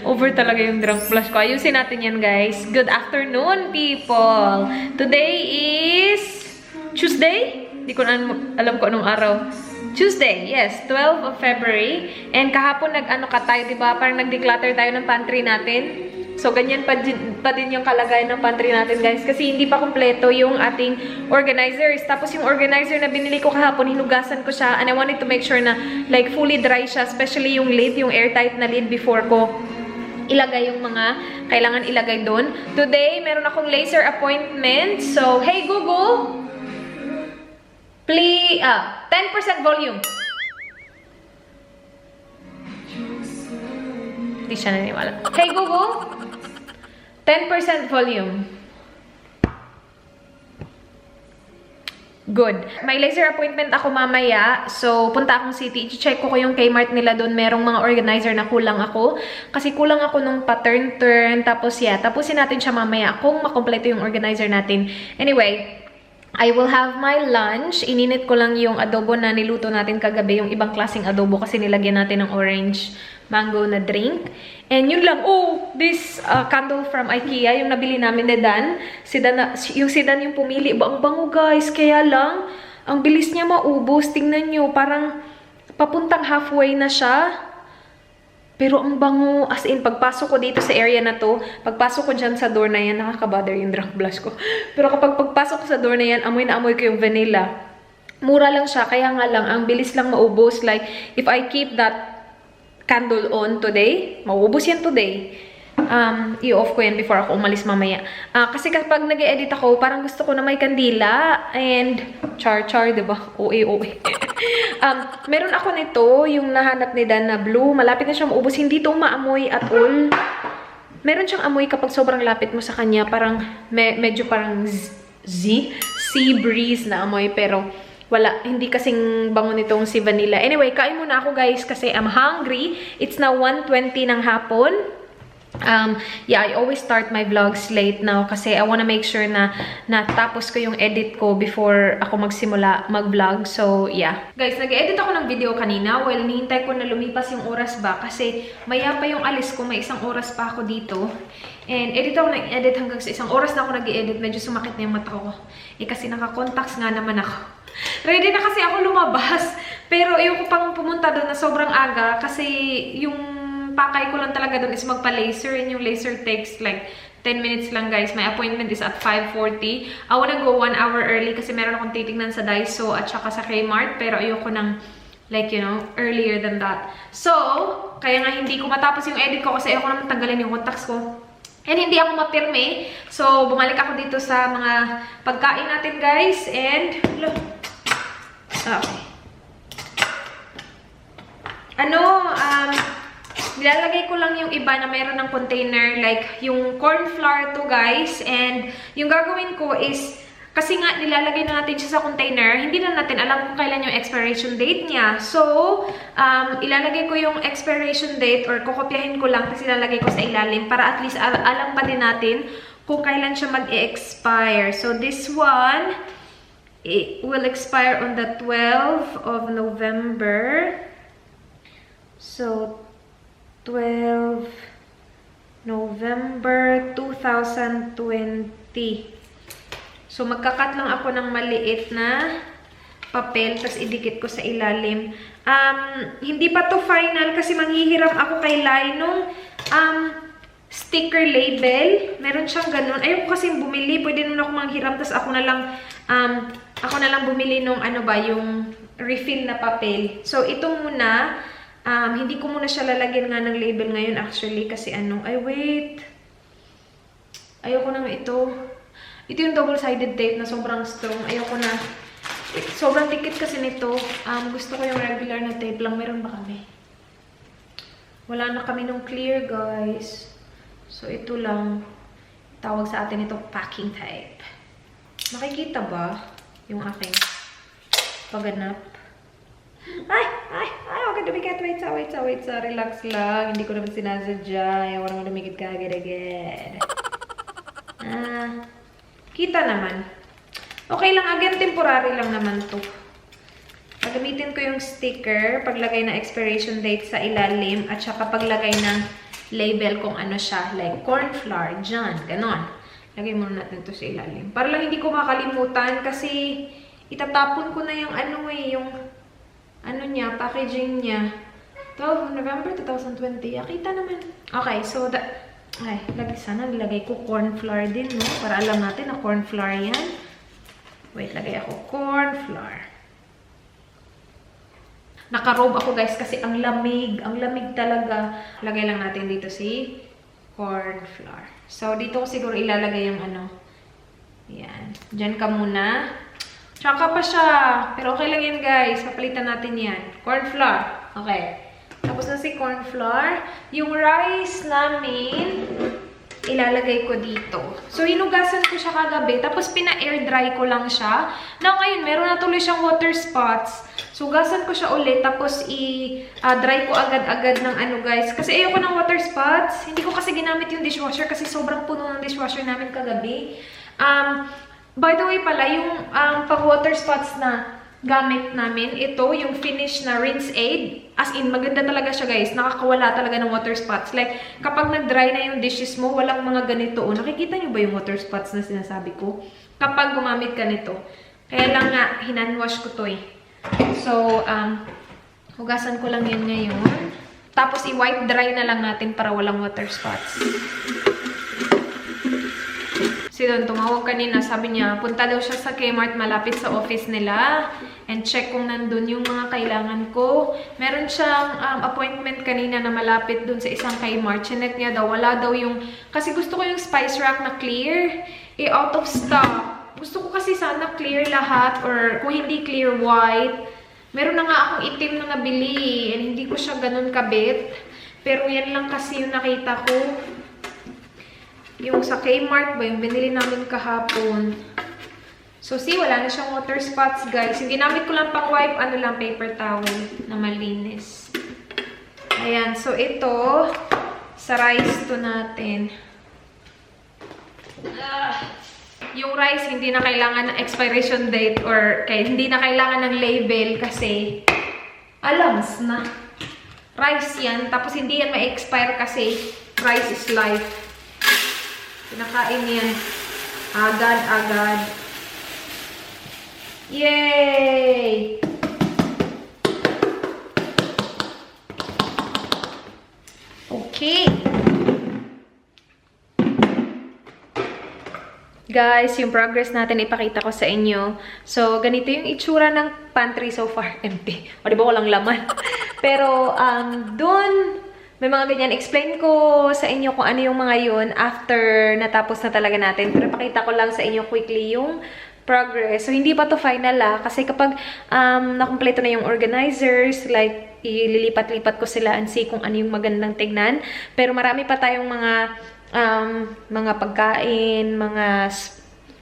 Over talaga yung drunk blush ko. Ayusin natin yan, guys. Good afternoon, people! Today is Tuesday? Hindi ko na alam ko anong araw. Tuesday, yes. 12 of February. And kahapon nag-ano ka tayo, diba? Parang nag-declutter tayo ng pantry natin. So, ganyan pa din yung kalagayan ng pantry natin, guys. Kasi hindi pa kompleto yung ating organizers. Tapos yung organizer na binili ko kahapon, hinugasan ko siya. And I wanted to make sure na like fully dry siya. Especially yung lid, yung airtight na lid before ko ilagay yung mga kailangan ilagay doon. Today, meron akong laser appointment. So, hey Google! Please, 10% volume. Hindi siya naniwala. Hey Google! 10% volume. Good. May laser appointment ako mamaya. So, punta akong city. I-check ko yung Kmart nila doon. Merong mga organizer na kulang ako. Kasi kulang ako nung pa-turn-turn. Tapos, yeah. Tapusin natin siya mamaya kung makompleto yung organizer natin. Anyway, I will have my lunch. Ininit ko lang yung adobo na niluto natin kagabi. Yung ibang klaseng adobo kasi nilagyan natin ng orange mango na drink. And yun lang. Oh, this candle from IKEA, yung nabili namin ni Dan. Yung si Dan yung pumili. Ang bango, guys. Kaya lang, ang bilis niya maubos. Tingnan nyo, parang papuntang halfway na siya. Pero ang bango. As in, pagpasok ko dito sa area na to, pagpasok ko dyan sa door na yan, nakaka-bother yung drunk blush ko. Pero kapag pagpasok ko sa door na yan, amoy na amoy ko yung vanilla. Mura lang siya, kaya nga lang, ang bilis lang maubos. Like, if I keep that candle on today, mauubos yan today. I-off ko yan before ako umalis mamaya. Kasi kapag nag-edit ako, parang gusto ko na may kandila and char-char, diba? OA. Meron ako nito, yung nahanap ni Dan na blue. Malapit na siya maubos. Hindi ito maamoy at all. Meron siyang amoy kapag sobrang lapit mo sa kanya. Parang, medyo parang sea breeze na amoy. Pero, wala. Hindi kasing bango nitong si vanilla. Anyway, kain muna ako, guys, kasi I'm hungry. It's now 1:20 ng hapon. Yeah, I always start my vlogs late now kasi I wanna make sure na natapos ko yung edit ko before ako magsimula mag-vlog. So, yeah. Guys, nag-edit ako ng video kanina. Well, hinihintay ko na lumipas yung oras ba kasi maya pa yung alis ko. May isang oras pa ako dito. And edit ako nag-edit hanggang sa isang oras na ako nag-edit. Medyo sumakit na yung mata ko. Kasi naka-contacts nga naman ako. Ready na kasi ako lumabas. Pero ayoko pang pumunta doon na sobrang aga kasi yung pakay ko lang talaga doon is magpa-laser. And yung laser takes like 10 minutes lang, guys. My appointment is at 5:40. I wanna go 1 hour early kasi meron akong titignan sa Daiso at saka sa Kmart. Pero ayoko ng like, you know, earlier than that. So, kaya nga hindi ko matapos yung edit ko kasi ayoko naman tanggalin yung contacts ko. And hindi ako mapirme. So, bumalik ako dito sa mga pagkain natin, guys. And, look. Okay. Nilalagay ko lang yung iba na meron ng container. Like, yung corn flour to, guys. And, yung gagawin ko is, kasi nga, nilalagay na natin siya sa container. Hindi na natin alam kung kailan yung expiration date niya. So, ilalagay ko yung expiration date or kukopyahin ko lang kasi ilalagay ko sa ilalim para at least alam pa din natin kung kailan siya mag-expire. So, this one, it will expire on the 12th of November. So, 12 November 2020. So, magkakat lang ako ng maliit na papel, tapos idikit ko sa ilalim. Hindi pa to final kasi manghihiram ako kay Lai nung sticker label. Meron siyang ganun. Ayoko kasing bumili. Pwede nun ako manghiram, tapos ako na lang bumili nung ano ba, yung refill na papel. So, ito muna. Hindi ko muna siya lalagyan nga ng label ngayon actually kasi ay wait. Ayoko na ito. Ito yung double-sided tape na sobrang strong. Ayoko na. Sobrang dikit kasi nito. Gusto ko yung regular na tape lang. Meron ba kami? Wala na kami nung clear, guys. So, ito lang. Tawag sa atin ito packing tape. Makikita ba yung aking pagganap? Ay! Huwag ka dumikit. Wait sa. Relax lang. Hindi ko naman sinasadya. Ayaw naman dumikit ka agad-agad. Kita naman. Okay lang. Again, temporary lang naman to. Gagamitin ko yung sticker. Paglagay na expiration date sa ilalim. At saka paglagay ng label kung ano siya. Like, corn flour. Dyan. Ganon. Lagay muna natin to sa ilalim. Para lang hindi ko makalimutan kasi itatapon ko na yung ano eh, yung ano niya, packaging niya. 12 November 2020. Kita naman. Okay, so sana nilagay ko corn flour din, no? Para alam natin na corn flour yan. Wait, lagay ako corn flour. Naka-robe ako guys kasi ang lamig. Ang lamig talaga. Lagay lang natin dito si corn flour. So, dito ko siguro ilalagay yung ano. Yan. Diyan ka muna. Tsaka pa siya. Pero okay lang yan guys. Papalitan natin yan. Corn flour. Okay. Tapos na si corn flour. Yung rice namin, ilalagay ko dito. So, hinugasan ko siya kagabi. Tapos, pina-air dry ko lang siya. Now, ngayon, meron na tuloy siyang water spots. So, hugasan ko siya ulit. Tapos, i-dry ko agad-agad ng ano, guys. Kasi ayoko ng water spots. Hindi ko kasi ginamit yung dishwasher kasi sobrang puno ng dishwasher namin kagabi. By the way pala, yung pang-water spots na gamit namin, ito, yung finish na rinse aid. As in, maganda talaga siya guys. Nakakawala talaga ng water spots. Like, kapag nag-dry na yung dishes mo, walang mga ganito. O, nakikita nyo ba yung water spots na sinasabi ko? Kapag gumamit ka nito. Kaya lang nga, hinanwash ko to eh. So, hugasan ko lang yan ngayon. Tapos, i-wipe dry na lang natin para walang water spots. Si Don tumawag kanina, sabi niya, punta daw siya sa Kmart malapit sa office nila and check kung nandun yung mga kailangan ko. Meron siyang appointment kanina na malapit dun sa isang Kmart. Chinek niya daw, wala daw yung, kasi gusto ko yung spice rack na clear, out of stock. Gusto ko kasi sana clear lahat or kung hindi clear, white. Meron na nga akong itim na nabili and hindi ko siya ganun kabit. Pero yan lang kasi yung nakita ko. Yung sa Kmart ba, yung binili namin kahapon. So, see, wala na siyang water spots, guys. Yung ginamit ko lang pang wipe, ano lang, paper towel na malinis. Ayan. So, ito, sa rice to natin. Yung rice, hindi na kailangan ng expiration date or hindi na kailangan ng label kasi alams na. Rice yan. Tapos, hindi yan ma-expire kasi rice is life. Pinakain yan. Agad-agad. Yay! Okay. Guys, yung progress natin ipakita ko sa inyo. So, ganito yung itsura ng pantry so far. Empty. O, diba walang laman? Pero, dun, may mga ganyan. Explain ko sa inyo kung ano yung mga yun after natapos na talaga natin. Pero pakita ko lang sa inyo quickly yung progress. So, hindi pa to final kasi kapag nakompleto na yung organizers, like, ililipat-lipat ko sila and see kung ano yung magandang tignan. Pero marami pa tayong mga pagkain,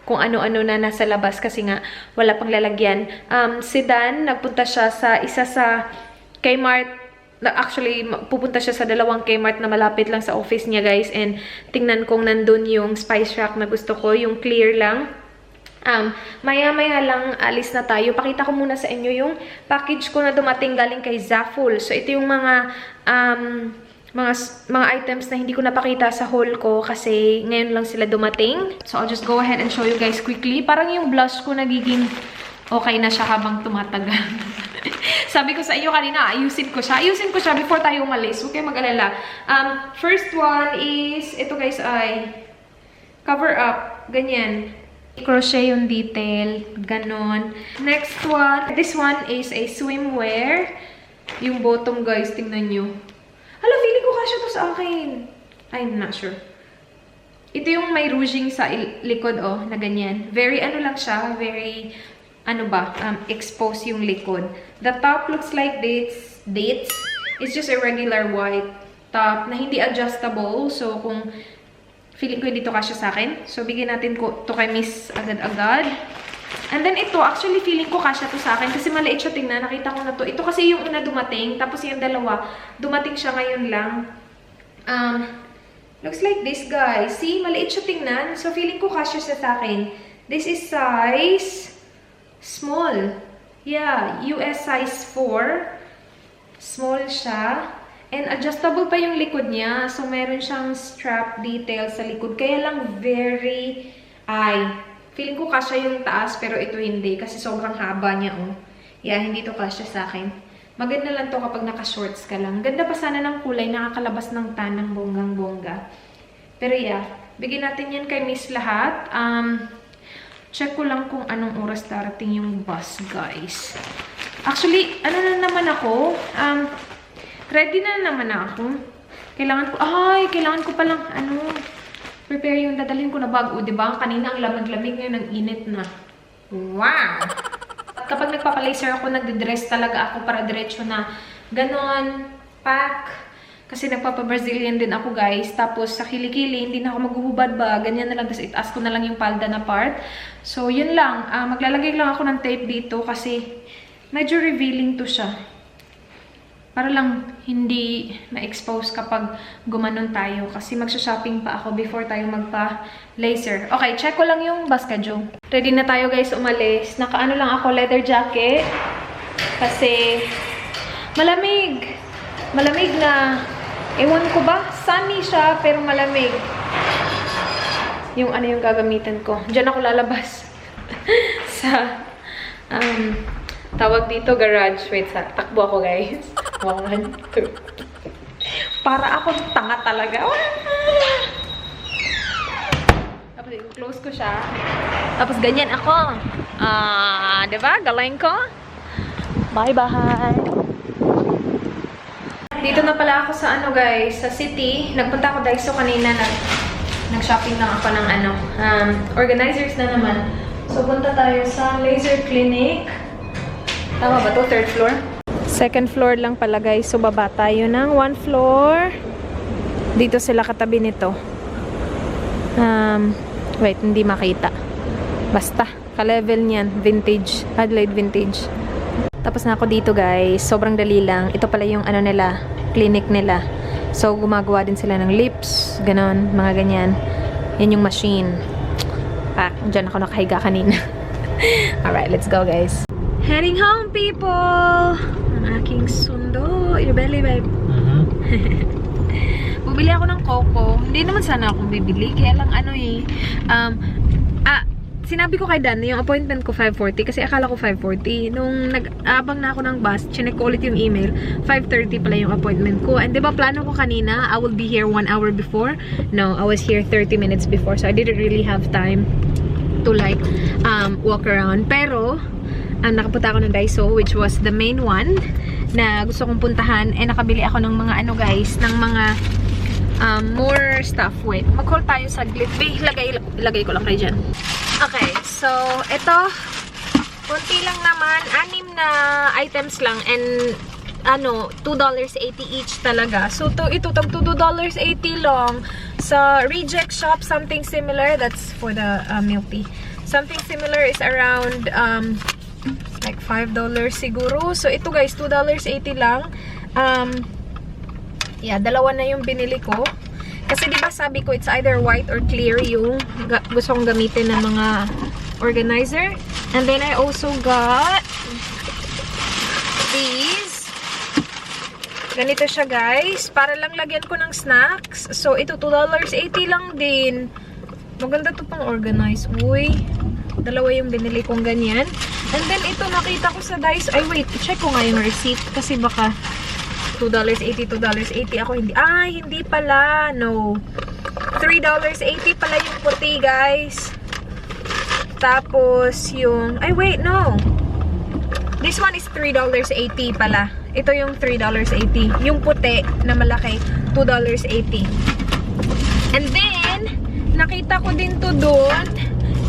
kung ano-ano na nasa labas kasi nga wala pang lalagyan. Si Dan, nagpunta siya sa isa sa Kmart. Actually, pupunta siya sa dalawang Kmart na malapit lang sa office niya, guys. And tingnan kong nandun yung spice rack na gusto ko, yung clear lang. Maya-maya lang alis na tayo. Pakita ko muna sa inyo yung package ko na dumating galing kay Zaful. So, ito yung mga items na hindi ko napakita sa haul ko kasi ngayon lang sila dumating. So, I'll just go ahead and show you guys quickly. Parang yung blush ko nagiging okay na siya habang tumatagal. Sabi ko sa inyo kanina, ayusin ko siya. Ayusin ko siya before tayo umalis. Huwag kayo mag-alala. First one is, ito guys ay cover up. Ganyan. Crochet yung detail. Ganon. Next one. This one is a swimwear. Yung bottom guys, tingnan nyo. Hala, feeling ko kasya to sa akin. I'm not sure. Ito yung may ruching sa likod, oh, na ganyan. Very ano lang siya, very expose yung likod. The top looks like dates. It's just a regular white top na hindi adjustable. So, kung feeling ko dito kasya sa akin. So, bigyan natin ko to kay Miss agad-agad. And then ito, actually feeling ko kasya to sa akin kasi maliit siya tingnan. Nakita ko na to. Ito kasi yung una dumating. Tapos yung dalawa, dumating siya ngayon lang. Looks like this, guys. See, maliit siya tingnan. So, feeling ko kasya siya sa akin. This is size small. Yeah, US size 4. Small siya. And adjustable pa yung likod niya. So, meron siyang strap detail sa likod. Kaya lang very, feeling ko kasya yung taas, pero ito hindi. Kasi sobrang haba niya, oh. Yeah, hindi to kasya sa akin. Maganda lang to kapag naka-shorts ka lang. Ganda pa sana ng kulay, nakakalabas ng tan ng bonggang-bongga. Pero yeah, bigyan natin yan kay Miss lahat. Check ko lang kung anong oras darating yung bus, guys. Actually, ano na naman ako? Ready na naman ako. Kailangan ko palang, prepare yung dadalhin ko na bag. O, diba? Kanina ang lamig-lamig, ngayon ang init na. Wow! Kapag nagpapalaser ako, nagdidress talaga ako para diretso na ganon, pack. Kasi nagpapa-Brazilian din ako, guys. Tapos sa kilikili, hindi na ako maghuhubad ba. Ganyan na lang. Tapos itaas ko na lang yung palda na part. So, yun lang. Maglalagay lang ako ng tape dito kasi medyo revealing to siya. Para lang hindi na-expose kapag gumanon tayo. Kasi magsha-shopping pa ako before tayo magpa-laser. Okay, check ko lang yung bus schedule. Ready na tayo, guys, umalis. Nakaano lang ako, leather jacket. Kasi malamig. Malamig na. Ewan ko ba? Sunny siya, pero malamig. Yung ano yung gagamitin ko. Diyan ako lalabas. Sa, tawag dito, garage. Wait, takbo ako, guys. 1, 2. Para ako tanga talaga. Tapos, i-close ko siya. Tapos, ganyan ako. Diba? Galing ko. Bye-bye. Dito na pala ako sa guys, sa city. Nagpunta ako Daiso kanina. Nag-shopping lang ako ng organizers na naman. So, punta tayo sa laser clinic. Tama ba to? 3rd floor? 2nd floor lang pala, guys. So, baba tayo ng 1 floor. Dito sila katabi nito. Wait, hindi makita. Basta, ka-level niyan. Vintage. Adelaide Vintage. Tapos na ako dito, guys. Sobrang dali lang. Ito pala yung nila, clinic nila. So, gumagawa din sila ng lips, ganon, mga ganyan. Yan yung machine. Dyan ako nakahiga kanina. Alright, let's go, guys. Heading home, people! Ang aking sundo. Your belly, babe. Bumili ako ng coco. Hindi naman sana akong bibili. Kaya lang, sinabi ko kay Dan na yung appointment ko 5:40 kasi akala ko 5:40. Nung nag-abang na ako ng bus, chinek ko ulit yung email, 5:30 pala yung appointment ko. And diba plano ko kanina, I will be here 1 hour before. No, I was here 30 minutes before. So I didn't really have time to walk around. Pero, nakapunta ako ng Daiso, which was the main one na gusto kong puntahan. And nakabili ako ng mga guys, ng mga more stuff. Wait, mag-call tayo saglit. Lagay ko lang kayo dyan. Okay, so, ito, konti lang naman, 6 na items lang, and, $2.80 each talaga. So, ito, tag $2.80 lang. Sa Reject Shop, something similar, that's for the milk tea. Something similar is around, like $5 siguro. So, ito guys, $2.80 lang. Yeah, dalawa na yung binili ko. Kasi diba sabi ko, it's either white or clear yung gusto kong gamitin ng mga organizer. And then I also got these. Ganito siya, guys. Para lang lagyan ko ng snacks. So, ito, $2.80 lang din. Maganda to pang organize. Uy, dalawa yung binili kong ganyan. And then, ito, nakita ko sa Daiso. Ay, wait, check ko nga yung receipt. Kasi baka $2.80 ako hindi. Hindi pala. No. $3.80 pala yung puti, guys. Tapos, yung... Ay, wait, no. This one is $3.80 pala. Ito yung $3.80. Yung puti na malaki, $2.80. And then, nakita ko din to doon.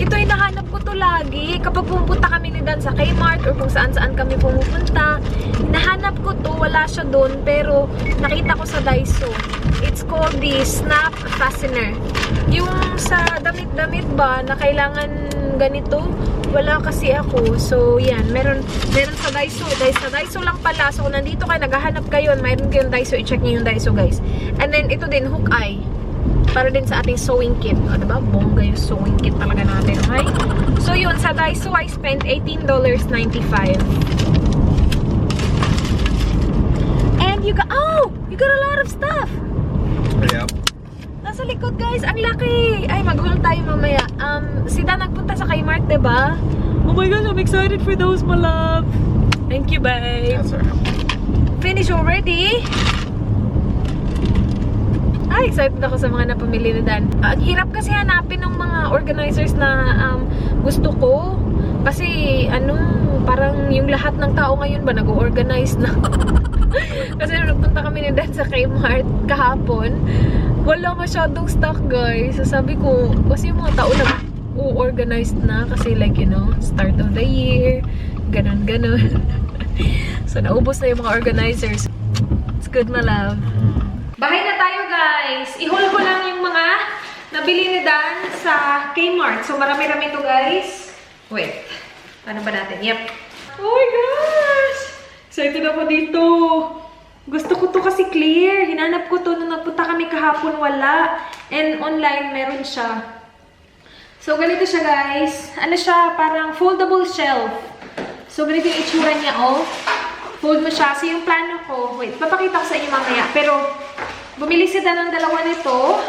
Ito ay nahanap ko to lagi. Kapag pumunta kami ni Dan sa Kmart or kung saan-saan kami pumupunta, nahanap ko to. Wala siya doon. Pero nakita ko sa Daiso. It's called the Snap Fastener. Yung sa damit-damit ba na kailangan ganito, wala kasi ako. So, yan. Meron sa Daiso. Sa Daiso lang pala. So, kung nandito kayo, naghahanap kayo, mayroon kayong Daiso. I-check niyo yung Daiso, guys. And then, ito din, hook eye. Para din sa ating sewing kit. O, diba? Bongga yung sewing kit talaga natin. Okay? So, yun. Sa Daiso, I spent $18.95. And you got a tayo mamaya. Si Dan nagpunta sa Kmart, diba? Oh my gosh, I'm excited for those, my love. Thank you, babe. Yes, sir. Finish already? Ay, excited ako sa mga napamili ni Dan. Ang hirap kasi hanapin ng mga organizers na gusto ko. Kasi, parang yung lahat ng tao ngayon ba nag-organize na. Kasi nung nagpunta kami ni Dan sa Kmart kahapon, wala masyadong stock, guys. So sabi ko, kasi yung mga tao na organized na. Kasi like, start of the year, ganon. So naubos na yung mga organizers. It's good, my love. Bahay na tayo, guys. I-haul ko lang yung mga nabili ni Dan sa Kmart. So marami-rami to, guys. Wait. Paano ba natin? Yep. Oh my gosh! Excited ako dito. Gusto ko to kasi clear. Hinanap ko to nung nagpunta kami kahapon. Wala. And online, meron siya. So, ganito siya, guys. Ano siya? Parang foldable shelf. So, ganito yung itsura niya, oh. Fold mo siya. So, yung plano ko, wait, papakita ko sa inyo mamaya. Pero, bumili sila ng dalawa nito.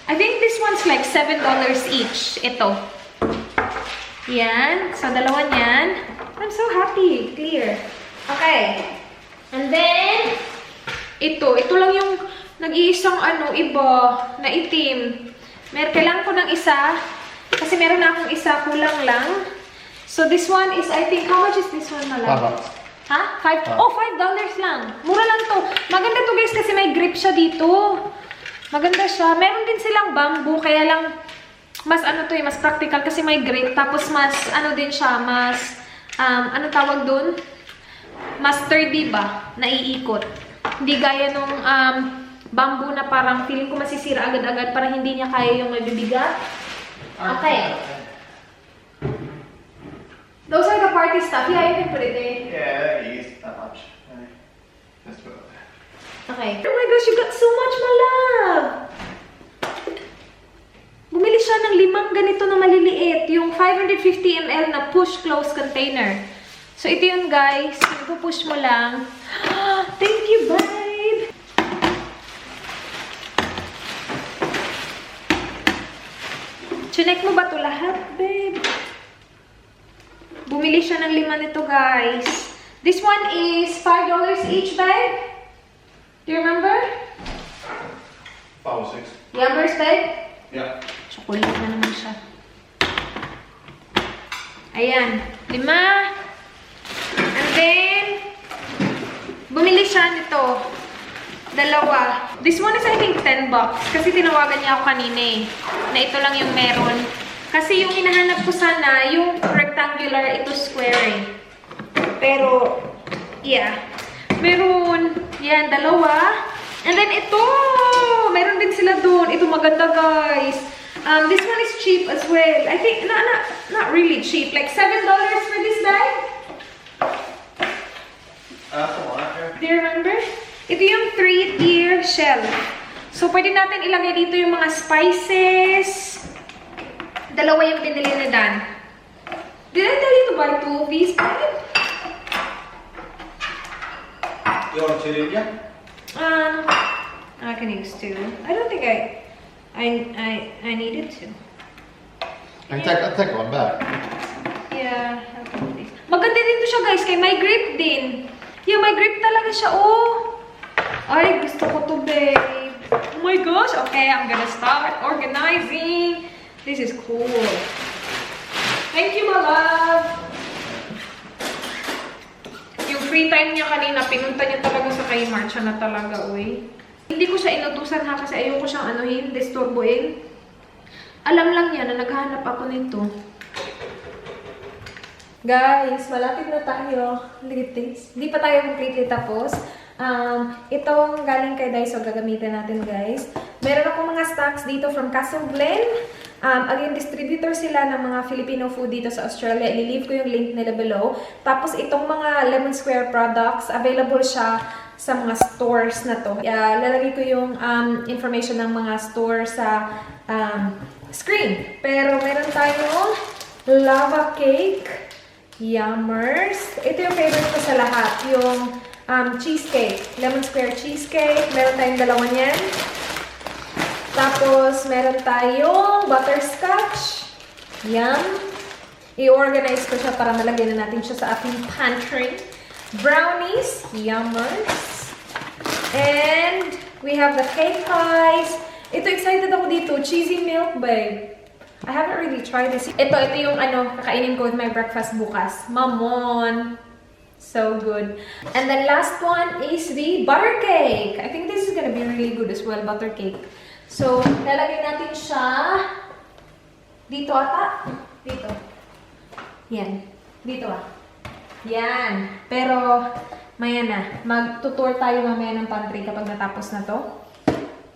I think this one's like $7 each. Ito. Yan. So, dalawa niyan. I'm so happy. Clear. Okay. And then, ito. Ito lang yung nag-iisang iba na itim. Kailangan ko ng isa. Kasi meron na akong isa. Kulang lang. So, this one is, I think, how much is this one, Malala? $5. Ha? Oh, $5 lang. Mura lang to. Maganda to, guys, kasi may grip siya dito. Maganda siya. Meron din silang bamboo, kaya lang mas mas practical kasi may grip. Tapos mas, din siya, mas, tawag dun? Mas sturdy ba? Naiikot. Hindi gaya nung, bamboo na parang feeling ko masisira agad-agad para hindi niya kaya yung mabibigat. Okay. Those are the party stuff. Yeah, you can put it in. Yeah, easy. Not much. Just put it there. Okay. Oh my gosh, you got so much, my love! Bumili siya ng 5 ganito na maliliit. Yung 550 ml na push-close container. So, ito yun, guys. Ipupush mo lang. Thank you, babe! Chinek mo ba ito lahat, babe? Bumili siya ng 5 nito, guys. This one is $5 each, babe. Do you remember? 5 or 6. Yummers, babe? Yeah. Chocolate na naman siya. Ayan. 5. And then, bumili siya nito. 2. This one is I think $10. Kasi tinawagan niya ako kanina eh. Na ito lang yung meron. Kasi yung hinahanap ko sana, yung rectangular, ito square eh. Pero, yeah. Meron. Yan, 2. And then ito! Meron din sila doon. Ito maganda, guys. This one is cheap as well. I think, not really cheap. Like $7 for this bag. That's a lot. Do you remember? Ito yung 3-tier shelf. So, pwede natin ilagay dito yung mga spices. 2 yung binili ni Dan. Did I tell you to buy 2 of these, babe? You want 2, didn't you? I can use 2. I don't think I needed to. I'll take one back. Yeah, I'll take this. Maganda din to siya, guys, kay may grip din. Yeah, may grip talaga siya, oh. Ay, gusto ko to, babe. Oh my gosh. Okay, I'm gonna start organizing. This is cool. Thank you, my love. Yung free time niya kanina, pinunta niya talaga sa Kmart siya na talaga, uy. Hindi ko siya inutusan ha, kasi ayoko siyang disturbuin. Alam lang niya na naghahanap ako nito. Guys, malapit na tayo. Look at this. Hindi pa tayo completely tapos. Itong galing kay Daiso, gagamitin natin, guys. Meron akong mga stocks dito from Castle Glen. Again, distributor sila ng mga Filipino food dito sa Australia. I-leave ko yung link nila below. Tapos, itong mga Lemon Square products, available siya sa mga stores na to. Lalagay ko yung information ng mga stores sa screen. Pero, meron tayong lava cake. Yummers. Ito yung favorite ko sa lahat. Yung cheesecake. Lemon Square cheesecake. Meron tayong 2 niyan. Tapos, meron tayong butterscotch. Yum. I-organize ko siya para malagyan na natin siya sa ating pantry. Brownies. Yummers. And we have the cake pies. Ito, excited ako dito. Cheesy milk, babe. I haven't really tried this. Ito yung kakainin ko with my breakfast bukas. Mamon. So good. And then last one is the butter cake. I think this is gonna be really good as well, butter cake. So, lalagay natin siya dito ata. Dito. Yan. Dito Yan. Pero, maya na. Mag-tutor tayo mamaya ng pantry kapag natapos na to.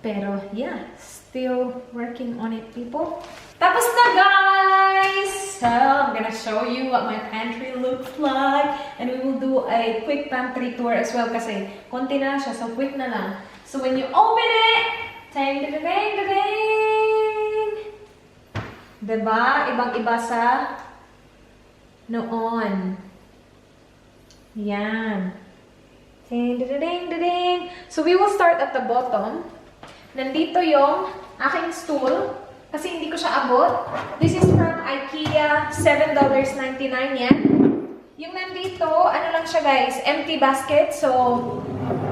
Pero, yeah. Still working on it, people. Tapos na, guys! So, I'm gonna show you what my pantry looks like. And we will do a quick pantry tour as well kasi konti na siya, so quick na lang. So, when you open it, dang, dang, dang, dang, dang. Diba? Ibang-iba sa noon. Yan. Dang, dang, dang, dang, dang. So, we will start at the bottom. Nandito yung aking stool. Kasi hindi ko siya abot. This is from IKEA. $7.99 yan. Yung nandito, ano lang siya guys, empty basket. So,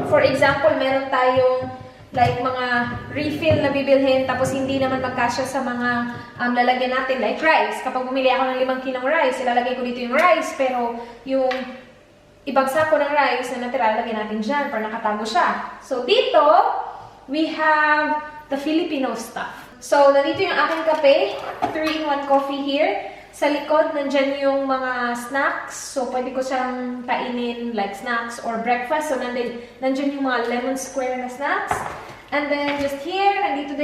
for example, meron tayong like mga refill na bibilhin tapos hindi naman magkasya sa mga lalagyan natin. Like rice. Kapag bumili ako ng 5 kilong rice, ilalagay ko dito yung rice. Pero yung ibang sako ng rice na natira, lalagyan natin dyan para nakatago siya. So, dito, we have the Filipino stuff. So, nandito yung aking kape. 3-in-1 coffee here. Sa likod, nandyan yung mga snacks. So, pwede ko siyang kainin like snacks or breakfast. So, nandyan yung mga lemon square na snacks. And then, just here, nandito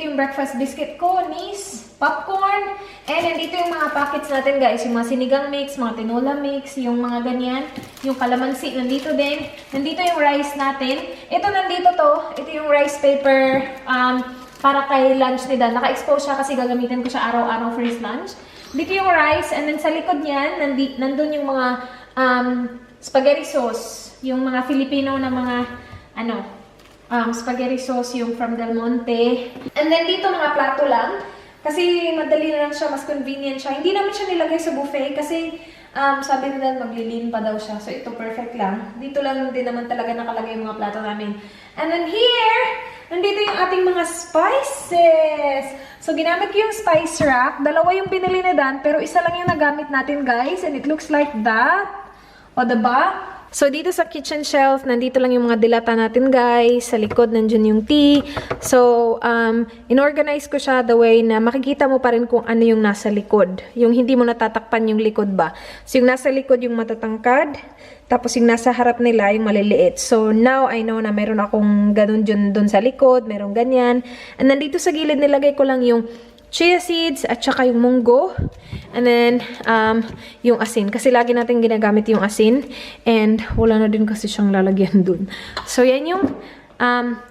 yung breakfast biscuit ko, anise, popcorn. And nandito yung mga packets natin, guys. Yung mga sinigang mix, mga tinola mix, yung mga ganyan. Yung kalamansi, nandito din. Nandito yung rice natin. Ito, nandito to. Ito yung rice paper, para kay lunch ni Dan. Naka-expose siya kasi gagamitin ko siya araw-araw for his lunch. Dito yung rice, and then sa likod niyan, nandun yung mga spaghetti sauce. Yung mga Filipino na mga, spaghetti sauce, yung from Del Monte. And then dito mga plato lang. Kasi madali na lang siya, mas convenient siya. Hindi namin siya nilagay sa buffet kasi sabi nila maglilin pa daw siya. So ito perfect lang. Dito lang din naman talaga nakalagay yung mga plato namin. And then here, nandito yung ating mga spices. So ginamit ko yung spice rack. Dalawa yung binili na Dan, pero isa lang yung nagamit natin guys. And it looks like that. O diba? So, dito sa kitchen shelf, nandito lang yung mga dilata natin, guys. Sa likod, nandyan yung tea. So, inorganize ko siya the way na makikita mo pa rin kung ano yung nasa likod. Yung hindi mo natatakpan yung likod ba. So, yung nasa likod yung matatangkad. Tapos, yung nasa harap nila, yung maliliit. So, now, I know na meron akong ganun dun sa likod. Meron ganyan. And nandito sa gilid, nilagay ko lang yung chia seeds at saka yung munggo. And then, yung asin. Kasi lagi natin ginagamit yung asin. And wala na din kasi siyang lalagyan dun. So, yan yung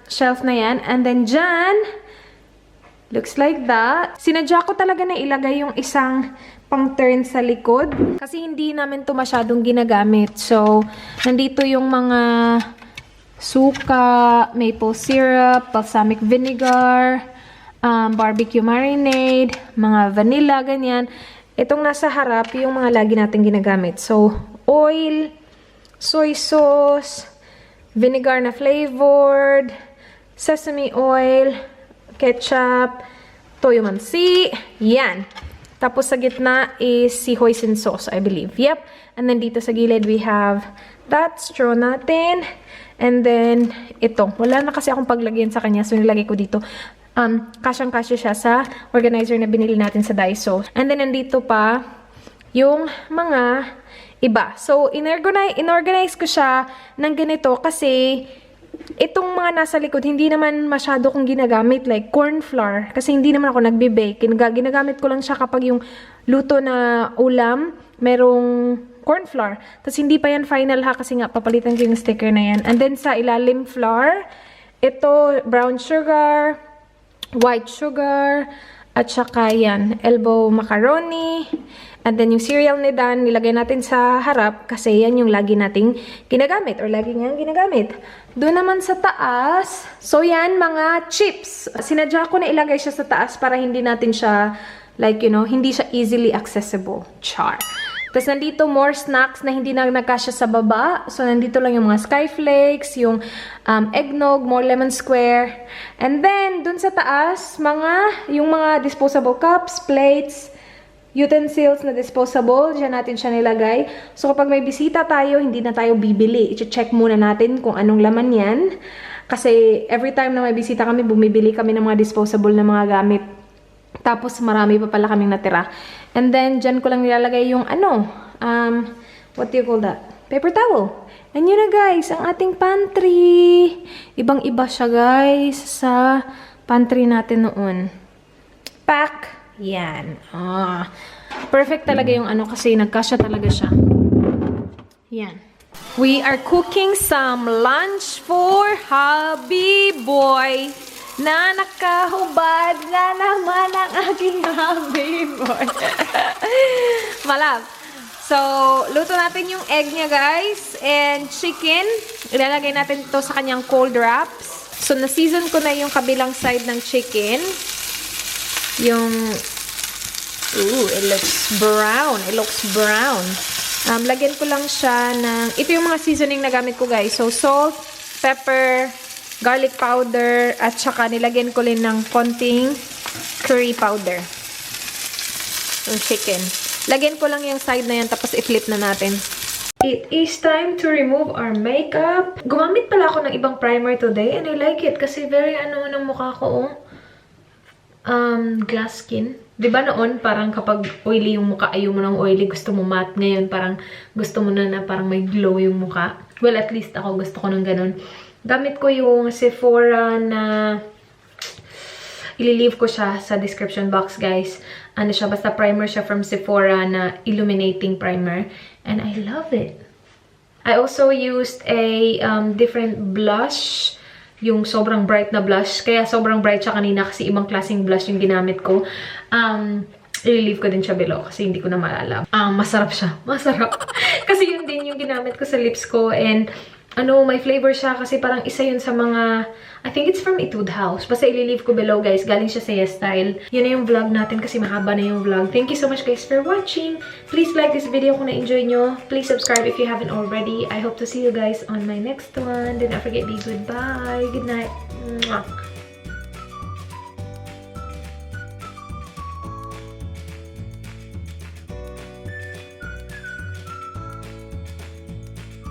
shelf na yan. And then, dyan, looks like that. Sinadya ko talaga na ilagay yung isang pang-turn sa likod. Kasi hindi namin to masyadong ginagamit. So, nandito yung mga suka, maple syrup, balsamic vinegar, barbecue marinade, mga vanilla, ganyan. Itong nasa harap, yung mga lagi natin ginagamit. So, oil, soy sauce, vinegar na flavored, sesame oil, ketchup, toyo mansi, yan. Tapos sa gitna is si hoisin sauce, I believe. Yep. And then dito sa gilid, we have that straw natin. And then, ito. Wala na kasi akong paglagyan sa kanya, so nilagay ko dito. Kasyang-kasya siya sa organizer na binili natin sa Daiso. And then, nandito pa yung mga iba. So, inorganize ko siya ng ganito kasi itong mga nasa likod, hindi naman masyado kong ginagamit. Like, corn flour. Kasi hindi naman ako nagbe-bake. Ginagamit ko lang siya kapag yung luto na ulam, merong corn flour. Tapos, hindi pa yan final ha kasi nga papalitan ko yung sticker na yan. And then, sa ilalim flour, ito, brown sugar, white sugar, At saka yan, elbow macaroni. And then yung cereal ni Dan, nilagay natin sa harap kasi yan yung lagi nating ginagamit or lagi nga ginagamit. Doon naman sa taas, so yan mga chips. Sinadya ko na ilagay siya sa taas para hindi natin siya, like, you know, hindi siya easily accessible. Char. Tapos nandito more snacks na hindi na nagkasya sa baba. So nandito lang yung mga skyflakes, yung eggnog, more lemon square. And then, dun sa taas, yung mga disposable cups, plates, utensils na disposable, dyan natin siya nilagay. So, kapag may bisita tayo, hindi na tayo bibili. I-check muna natin kung anong laman yan. Kasi, every time na may bisita kami, bumibili kami ng mga disposable na mga gamit. Tapos, marami pa pala kaming natira. And then, dyan ko lang nilalagay yung what do you call that? Paper towel. And yun na guys, ang ating pantry. Ibang-iba siya guys sa pantry natin noon. Pack. Yan. Perfect talaga yung kasi nagkasya talaga siya. Yan. We are cooking some lunch for hubby boy na nakahubad na naman ang aking hubby boy. Malab. So, luto natin yung egg niya guys and chicken. Ilalagay natin ito sa kanyang cold wraps. So, na-season ko na yung kabilang side ng chicken. Yung, it looks brown. It looks brown. Lagyan ko lang siya ng, ito yung mga seasoning na gamit ko guys. So, salt, pepper, garlic powder, at saka nilagyan ko rin ng konting curry powder. Yung chicken. Lagyan ko lang yung side na yan, tapos i-flip na natin. It is time to remove our makeup. Gumamit pala ako ng ibang primer today, and I like it kasi very ng mukha ko, glass skin. Diba noon, parang kapag oily yung mukha, ayaw mo ng oily, gusto mo matte. Ngayon, parang gusto mo na parang may glow yung mukha. Well, at least ako, gusto ko ng ganun. Gamit ko yung Sephora na, ililive ko siya sa description box, guys. Ano siya, basta primer siya from Sephora na illuminating primer. And I love it. I also used a different blush. Yung sobrang bright na blush. Kaya sobrang bright siya kanina kasi ibang klaseng blush yung ginamit ko. I-leave ko din siya below kasi hindi ko na maalala. Masarap siya. Masarap. Kasi yun din yung ginamit ko sa lips ko. And may flavor siya kasi parang isa yun sa mga, I think it's from Etude House. Basta i-leave ko below guys. Galing siya sa YesStyle. Yun na yung vlog natin kasi mahaba na yung vlog. Thank you so much guys for watching. Please like this video kung na-enjoy nyo. Please subscribe if you haven't already. I hope to see you guys on my next one. Do not forget, be good. Bye. Good night. Mwah.